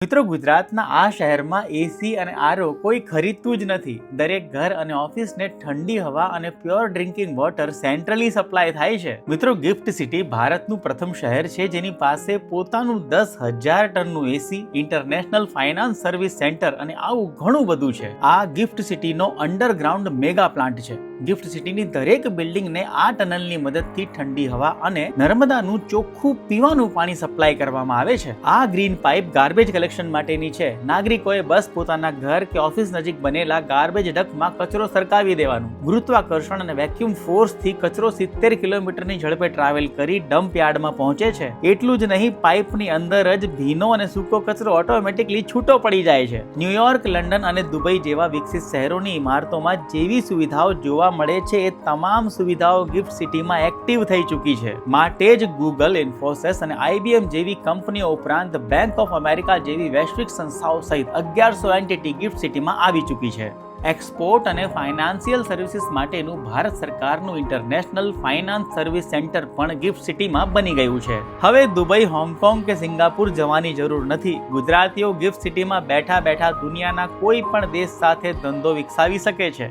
મિત્રો ગુજરાતના આ શહેરમાં એસી અને આરઓ કોઈ ખરીદતું જ નથી. દરેક ઘર અને ઓફિસને ઠંડી હવા અને pure drinking water centrally supply થાય છે. મિત્રો ગિફ્ટ સિટી ભારતનું પ્રથમ શહેર છે જેની પાસે પોતાનું 10,000 ટનનું એસી, ઇન્ટરનેશનલ ફાઇનાન્સ સર્વિસ સેન્ટર અને આવું ઘણું બધું છે. આ ગિફ્ટ સિટીનો અંડરગ્રાઉન્ડ મેગા પ્લાન્ટ છે. ગિફ્ટ સિટીની દરેક બિલ્ડિંગને આ ટનલની મદદથી ઠંડી હવા અને નર્મદાનું ચોખ્ખું પીવાનું પાણી સપ્લાય કરવામાં આવે છે. આ ગ્રીન પાઇપ ગાર્બેજ કલેક્શન માટેની છે. નાગરિકોએ બસ પોતાના ઘર કે ઓફિસ નજીક બનેલા ગાર્બેજ ડક્ટમાં કચરો સરકાવી દેવાનું. ગુરુત્વાકર્ષણ અને વેક્યુમ ફોર્સથી કચરો 70 કિલોમીટરની ઝડપે ટ્રાવેલ કરી ડમ્પ યાર્ડમાં પહોંચે છે. એટલું જ નહીં, પાઇપની અંદર જ ભીનો અને સૂકો કચરો ઓટોમેટિકલી છૂટો પડી જાય છે. ન્યુયોર્ક, લંડન અને દુબઈ જેવા વિકસિત શહેરોની ઇમારતોમાં જેવી સુવિધાઓ જોવા મળે છે એ તમામ સુવિધાઓ ગિફ્ટ સિટીમાં એક્ટિવ થઈ ચૂકી છે. માટે જ ગૂગલ, ઇન્ફોસિસ અને IBM જેવી કંપનીઓ ઉપરાંત બેંક ઓફ અમેરિકા જેવી વૈશ્વિક સંસ્થાઓ સહિત 1100 એન્ટિટી ગિફ્ટ સિટીમાં આવી ચૂકી છે. એક્સપોર્ટ અને ફાઇનાન્શિયલ સર્વિસીસ માટેનું ભારત સરકારનું ઇન્ટરનેશનલ ફાઇનાન્સ સર્વિસ સેન્ટર પણ ગિફ્ટ સિટીમાં બની ગયું છે. હવે દુબઈ, હોંગકોંગ કે સિંગાપુર જવાની જરૂર નથી. ગુજરાતીઓ ગિફ્ટ સિટીમાં બેઠા બેઠા દુનિયાના કોઈ પણ દેશ સાથે ધંધો વિકસાવી શકે છે.